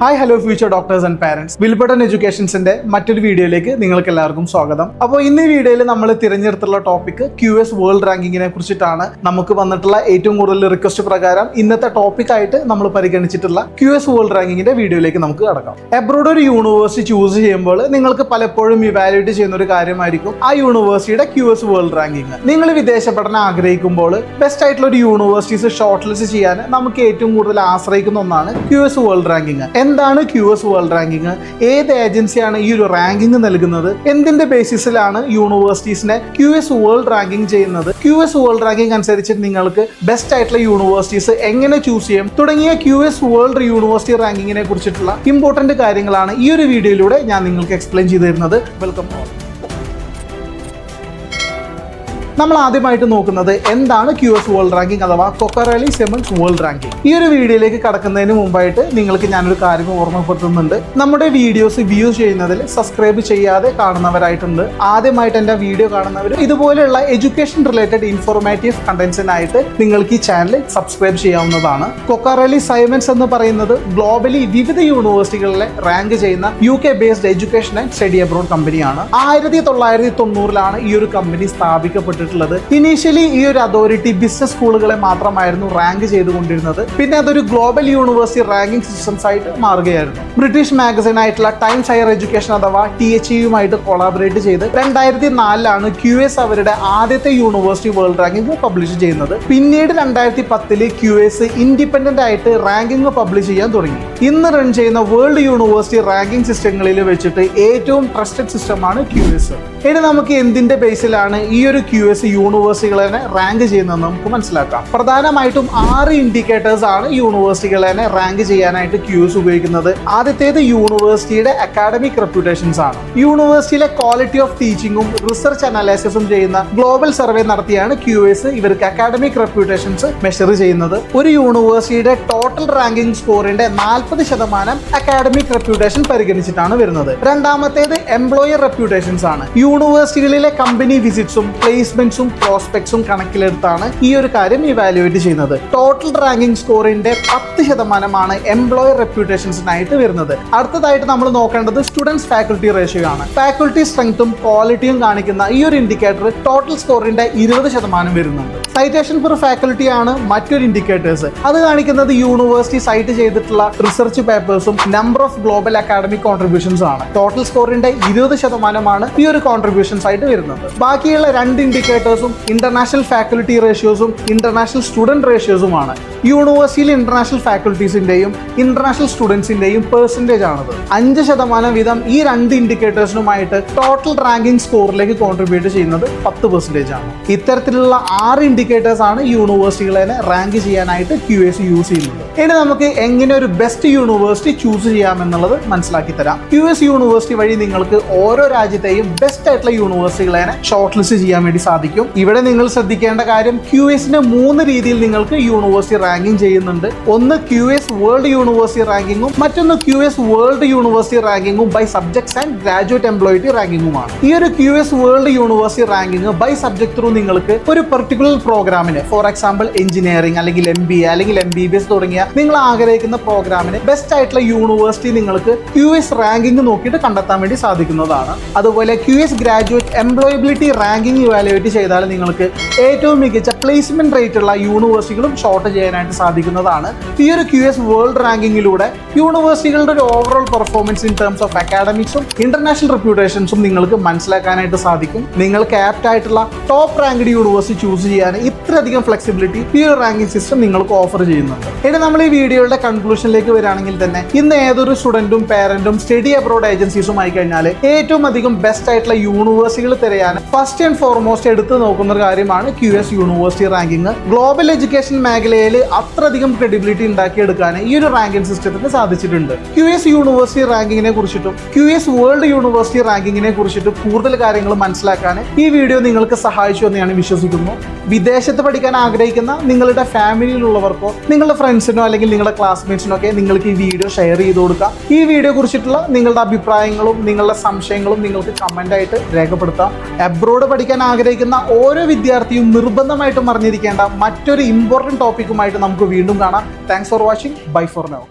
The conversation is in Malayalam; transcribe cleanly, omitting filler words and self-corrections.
Hi hello future doctors and parents, Wilbutton എഡ്യൂക്കേഷൻസിന്റെ മറ്റൊരു വീഡിയോയിലേക്ക് നിങ്ങൾക്ക് എല്ലാവർക്കും സ്വാഗതം. അപ്പോൾ ഇന്ന് ഈ വീഡിയോയിൽ നമ്മൾ തിരഞ്ഞെടുത്തുള്ള ടോപ്പിക് QS വേൾഡ് റാങ്കിങ്ങിനെ കുറിച്ചിട്ടാണ്. നമുക്ക് വന്നിട്ടുള്ള ഏറ്റവും കൂടുതൽ റിക്വസ്റ്റ് പ്രകാരം ഇന്നത്തെ ടോപ്പിക് ആയിട്ട് നമ്മൾ പരിഗണിച്ചിട്ടുള്ള QS വേൾഡ് റാങ്കിങ്ങിന്റെ വീഡിയോയിലേക്ക് നമുക്ക് കടക്കാം. എബ്രോഡ് ഒരു യൂണിവേഴ്സിറ്റി ചൂസ് ചെയ്യുമ്പോൾ നിങ്ങൾക്ക് പലപ്പോഴും ഇവാലുവേറ്റ് ചെയ്യുന്ന ഒരു കാര്യമായിരിക്കും ആ യൂണിവേഴ്സിറ്റിയുടെ QS വേൾഡ് റാങ്കിങ്. നിങ്ങൾ വിദേശ പഠനം ആഗ്രഹിക്കുമ്പോൾ ബെസ്റ്റ് ആയിട്ടുള്ള ഒരു യൂണിവേഴ്സിറ്റീസ് ഷോർട്ട് ലിസ്റ്റ് ചെയ്യാൻ നമുക്ക് ഏറ്റവും കൂടുതൽ ആശ്രയിക്കുന്ന ഒന്നാണ് QS വേൾഡ് റാങ്കിങ്. എന്താണ് QS വേൾഡ് റാങ്കിങ്? ഏത് ഏജൻസിയാണ് ഈ ഒരു റാങ്കിങ് നൽകുന്നത്? എന്തിന്റെ ബേസിസിലാണ് യൂണിവേഴ്സിറ്റീസിനെ QS വേൾഡ് റാങ്കിങ് ചെയ്യുന്നത്? QS വേൾഡ് റാങ്കിങ് അനുസരിച്ച് നിങ്ങൾക്ക് ബെസ്റ്റ് ആയിട്ടുള്ള യൂണിവേഴ്സിറ്റീസ് എങ്ങനെ ചൂസ് ചെയ്യും തുടങ്ങിയ QS വേൾഡ് യൂണിവേഴ്സിറ്റി റാങ്കിങ്ങിനെ കുറിച്ചിട്ടുള്ള ഇമ്പോർട്ടന്റ് കാര്യങ്ങളാണ് ഈ ഒരു വീഡിയോയിലൂടെ ഞാൻ നിങ്ങൾക്ക് എക്സ്പ്ലെയിൻ ചെയ്തു തരുന്നത്. Welcome all. നമ്മൾ ആദ്യമായിട്ട് നോക്കുന്നത് എന്താണ് QS വേൾഡ് റാങ്കിങ് അഥവാ കൊക്കറെല്ലി സിമൺസ് വേൾഡ് റാങ്കിങ്. ഈ ഒരു വീഡിയോയിലേക്ക് കടക്കുന്നതിന് മുമ്പായിട്ട് നിങ്ങൾക്ക് ഞാനൊരു കാര്യം ഓർമ്മപ്പെടുത്തുന്നുണ്ട്. നമ്മുടെ വീഡിയോസ് വ്യൂ ചെയ്യുന്നതിൽ സബ്സ്ക്രൈബ് ചെയ്യാതെ കാണുന്നവരായിട്ടുണ്ട്. ആദ്യമായിട്ട് എൻ്റെ വീഡിയോ കാണുന്നവർ ഇതുപോലെയുള്ള എഡ്യൂക്കേഷൻ റിലേറ്റഡ് ഇൻഫോർമേറ്റീവ് കണ്ടന്റ്സിനായിട്ട് നിങ്ങൾക്ക് ഈ ചാനൽ സബ്സ്ക്രൈബ് ചെയ്യാവുന്നതാണ്. കൊക്കറെല്ലി സൈമൻസ് എന്ന് പറയുന്നത് ഗ്ലോബലി വിവിധ യൂണിവേഴ്സിറ്റികളിലെ റാങ്ക് ചെയ്യുന്ന UK based education and study abroad കമ്പനിയാണ്. 1990 ഈ ഒരു കമ്പനി സ്ഥാപിക്കപ്പെട്ടത്. ഇനീഷ്യലി ഈ ഒരു അതോറിറ്റി ബിസിനസ് സ്കൂളുകളെ മാത്രമായിരുന്നു റാങ്ക് ചെയ്തുകൊണ്ടിരുന്നത്. പിന്നെ അതൊരു ഗ്ലോബൽ യൂണിവേഴ്സിറ്റി റാങ്കിംഗ് സിസ്റ്റംസ് ആയിട്ട് മാറുകയായിരുന്നു. ബ്രിട്ടീഷ് മാഗസിൻ ആയിട്ടുള്ള ടൈംസ് ഹയർ എഡ്യൂക്കേഷൻ അഥവാ THEയുമായിട്ട് കൊളാബറേറ്റ് ചെയ്ത് 2004 QS അവരുടെ ആദ്യത്തെ യൂണിവേഴ്സിറ്റി വേൾഡ് റാങ്കിംഗ് പബ്ലിഷ് ചെയ്യുന്നത്. പിന്നീട് 2010 QS ഇൻഡിപെൻഡന്റ് ആയിട്ട് റാങ്കിംഗ് പബ്ലിഷ് ചെയ്യാൻ തുടങ്ങി. ഇന്ന് റൺ ചെയ്യുന്ന വേൾഡ് യൂണിവേഴ്സിറ്റി റാങ്കിംഗ് സിസ്റ്റങ്ങളിൽ വെച്ചിട്ട് ഏറ്റവും ട്രസ്റ്റഡ് സിസ്റ്റമാണ് QS. ഇനി നമുക്ക് എന്തിന്റെ ബേസിലാണ് ഈ ഒരു QS യൂണിവേഴ്സിറ്റികളെ റാങ്ക് ചെയ്യുന്നത് നമുക്ക് മനസ്സിലാക്കാം. പ്രധാനമായിട്ടും 6 ഇൻഡിക്കേറ്റേഴ്സ് ആണ് യൂണിവേഴ്സിറ്റികളെ റാങ്ക് ചെയ്യാനായിട്ട് QS ഉപയോഗിക്കുന്നത്. ആദ്യത്തേത് യൂണിവേഴ്സിറ്റിയുടെ അക്കാഡമിക് റെപ്യൂട്ടേഷൻസ് ആണ്. യൂണിവേഴ്സിറ്റിയിലെ ക്വാളിറ്റി ഓഫ് ടീച്ചിങ്ങും റിസർച്ച് അനാലിസിസും ചെയ്യുന്ന ഗ്ലോബൽ സർവേ നടത്തിയാണ് QS ഇവർക്ക് അക്കാഡമിക് റെപ്യൂട്ടേഷൻസ് മെഷർ ചെയ്യുന്നത്. ഒരു യൂണിവേഴ്സിറ്റിയുടെ ടോട്ടൽ റാങ്കിംഗ് സ്കോറിന്റെ 40% അക്കാഡമിക് റെപ്യൂട്ടേഷൻ പരിഗണിച്ചിട്ടാണ് വരുന്നത്. രണ്ടാമത്തേത് എംപ്ലോയർ റെപ്യൂട്ടേഷൻസ് ആണ്. യൂണിവേഴ്സിറ്റികളിലെ കമ്പനി വിസിറ്റ്സും പ്ലേസ്മെന്റ്സും പ്രോസ്പെക്ട്സും കണക്കിലെടുത്താണ് ഈ ഒരു കാര്യം ഇവാലുവേറ്റ് ചെയ്യുന്നത്. ടോട്ടൽ റാങ്കിംഗ് സ്കോറിന്റെ 10% എംപ്ലോയർ റെപ്യൂട്ടേഷൻസിനായിട്ട് വരുന്നത്. അടുത്തതായിട്ട് നമ്മൾ നോക്കേണ്ടത് സ്റ്റുഡൻസ് ഫാക്കൽറ്റി റേഷ്യോ ആണ്. ഫാക്കൽറ്റി സ്ട്രെങ്ത്തും ക്വാളിറ്റിയും കാണിക്കുന്ന ഈ ഒരു ഇൻഡിക്കേറ്റർ ടോട്ടൽ സ്കോറിന്റെ 20% വരുന്നുണ്ട്. സൈറ്റേഷൻ പെർ ഫാക്കൽറ്റി ആണ് മറ്റൊരു ഇൻഡിക്കേറ്റേഴ്സ്. അത് കാണിക്കുന്നത് യൂണിവേഴ്സിറ്റി സൈറ്റ് ചെയ്തിട്ടുള്ള റിസർച്ച് പേപ്പേഴ്സും number of global academic contributions ആണ്. ടോട്ടൽ സ്കോറിന്റെ 20% ഈ ഒരു കോൺട്രിബ്യൂഷൻസ് ആയിട്ട് വരുന്നത്. ബാക്കിയുള്ള 2 ഇൻഡിക്കേറ്റേഴ്സും ഇന്റർനാഷണൽ ഫാക്കൽറ്റി റേഷ്യോസും ഇന്റർനാഷണൽ സ്റ്റുഡന്റ് റേഷ്യോസുമാണ്. യൂണിവേഴ്സിറ്റിയിൽ ഇന്റർനാഷണൽ ഫാക്കൽറ്റീസിന്റെയും ഇന്റർനാഷണൽ സ്റ്റുഡൻസിന്റെയും പെർസെന്റേജ് ആണത്. 5% വീതം ഈ 2 ഇൻഡിക്കേറ്റേഴ്സിനുമായിട്ട് ടോട്ടൽ റാങ്കിംഗ് സ്കോറിലേക്ക് കോൺട്രിബ്യൂട്ട് ചെയ്യുന്നത് 10% ആണ്. ഇത്തരത്തിലുള്ള 6 ഇൻഡിക്കേറ്റേഴ്സ് ആണ് യൂണിവേഴ്സിറ്റികളെ റാങ്ക് ചെയ്യാനായിട്ട് QS യൂസ് ചെയ്യുന്നത്. ഇനി നമുക്ക് എങ്ങനെ ഒരു ബെസ്റ്റ് യൂണിവേഴ്സിറ്റി ചൂസ് ചെയ്യാമെന്നുള്ളത് മനസ്സിലാക്കി തരാം. QS യൂണിവേഴ്സിറ്റി വഴി നിങ്ങൾക്ക് ഓരോ രാജ്യത്തെയും ബെസ്റ്റ് ആയിട്ടുള്ള യൂണിവേഴ്സിറ്റികളെ ഷോർട്ട് ലിസ്റ്റ് ചെയ്യാൻ വേണ്ടി സാധിക്കും. ഇവിടെ നിങ്ങൾ ശ്രദ്ധിക്കേണ്ട കാര്യം QSന്റെ 3 രീതിയിൽ നിങ്ങൾക്ക് യൂണിവേഴ്സിറ്റി റാങ്കിങ് ചെയ്യുന്നുണ്ട്. ഒന്ന് QS വേൾഡ് യൂണിവേഴ്സിറ്റി റാങ്കിങ്ങും മറ്റൊന്ന് QS വേൾഡ് യൂണിവേഴ്സിറ്റി റാങ്കിങ്ങും by subjects and graduate employability റാങ്കിങ്ങുമാണ്. ഈ ഒരു QS world university ranking by subject through നിങ്ങൾക്ക് ഒരു പെർട്ടിക്കുലർ പ്രോഗ്രാമിന്, ഫോർ എക്സാമ്പിൾ എഞ്ചിനീയറിംഗ് അല്ലെങ്കിൽ MBA അല്ലെങ്കിൽ MBBS തുടങ്ങിയ നിങ്ങൾ ആഗ്രഹിക്കുന്ന പ്രോഗ്രാമിന് ബെസ്റ്റ് ആയിട്ടുള്ള യൂണിവേഴ്സിറ്റി നിങ്ങൾക്ക് QS റാങ്കിങ് നോക്കിയിട്ട് കണ്ടെത്താൻ വേണ്ടി സാധിക്കുന്നതാണ്. അതുപോലെ QS graduate employability ranking evaluate ചെയ്താൽ നിങ്ങൾക്ക് ഏറ്റവും മികച്ച പ്ലേസ്മെന്റ് റേറ്റ് ഉള്ള യൂണിവേഴ്സിറ്റികളും ഷോർട്ട് ചെയ്യാനായിട്ട് സാധിക്കുന്നതാണ്. ഈ ഒരു QS വേൾഡ് റാങ്കിങ്ങിലൂടെ യൂണിവേഴ്സിറ്റികളുടെ ഒരു overall performance in terms of അക്കാഡമിക്സും ഇന്റർനാഷണൽ റെപ്യൂട്ടേഷൻസും നിങ്ങൾക്ക് മനസ്സിലാക്കാനായിട്ട് സാധിക്കും. നിങ്ങൾക്ക് ആപ്റ്റ് ആയിട്ടുള്ള ടോപ്പ് റാങ്ക്ഡ് യൂണിവേഴ്സിറ്റി ചൂസ് ചെയ്യാൻ ഇത്രയധികം ഫ്ലെക്സിബിലിറ്റി ഈ ഒരു റാങ്കിങ് സിസ്റ്റം നിങ്ങൾക്ക് ഓഫർ ചെയ്യുന്നുണ്ട്. ഇനി നമ്മൾ ഈ വീഡിയോയുടെ കൺക്ലൂഷനിലേക്ക് വരികയാണെങ്കിൽ തന്നെ ഇന്ന് ഏതൊരു സ്റ്റുഡന്റും പാരന്റും സ്റ്റഡി അബ്രോഡ് ഏജൻസീസും ആയി കഴിഞ്ഞാൽ ഏറ്റവും അധികം ബെസ്റ്റ് ആയിട്ടുള്ള യൂണിവേഴ്സിറ്റികൾ തിരയാൻ ഫസ്റ്റ് ആൻഡ് ഫോർമോസ്റ്റ് എടുത്ത് നോക്കുന്ന ഒരു കാര്യമാണ് QS university ranking. Global education മേഖലയിൽ അത്രയധികം ക്രെഡിബിലിറ്റി ഉണ്ടാക്കിയെടുക്കാൻ ഈ ഒരു റാങ്കിങ് സിസ്റ്റത്തിന് സാധിച്ചിട്ടുണ്ട്. QS യൂണിവേഴ്സിറ്റി റാങ്കിങ്ങിനെ കുറിച്ചിട്ടും QS വേൾഡ് യൂണിവേഴ്സിറ്റി റാങ്കിങ്ങിനെ കുറിച്ചിട്ടും കൂടുതൽ കാര്യങ്ങൾ മനസ്സിലാക്കാൻ ഈ വീഡിയോ നിങ്ങൾക്ക് സഹായിച്ചു എന്ന് ഞാൻ വിശ്വസിക്കുന്നു. വിദേശത്ത് പഠിക്കാൻ ആഗ്രഹിക്കുന്ന നിങ്ങളുടെ ഫാമിലിയിലുള്ളവർക്കോ നിങ്ങളുടെ ഫ്രണ്ട്സിനോ അല്ലെങ്കിൽ നിങ്ങളുടെ ക്ലാസ്മേറ്റ്സിനോ ഒക്കെ നിങ്ങൾക്ക് ഈ വീഡിയോ ഷെയർ ചെയ്ത് കൊടുക്കാം. ഈ വീഡിയോ കുറിച്ചിട്ടുള്ള നിങ്ങളുടെ അഭിപ്രായങ്ങളും നിങ്ങളുടെ സംശയങ്ങളും നിങ്ങൾക്ക് കമന്റ് ആയിട്ട് രേഖപ്പെടുത്താം. അബ്രോഡ് പഠിക്കാൻ ആഗ്രഹിക്കുന്ന ഓരോ വിദ്യാർത്ഥിയും നിർബന്ധമായിട്ടും അറിഞ്ഞിരിക്കേണ്ട മറ്റൊരു ഇമ്പോർട്ടൻറ്റ് ടോപ്പിക്കുമായിട്ട് നമുക്ക് വീണ്ടും കാണാം. Thanks for watching. Bye for now.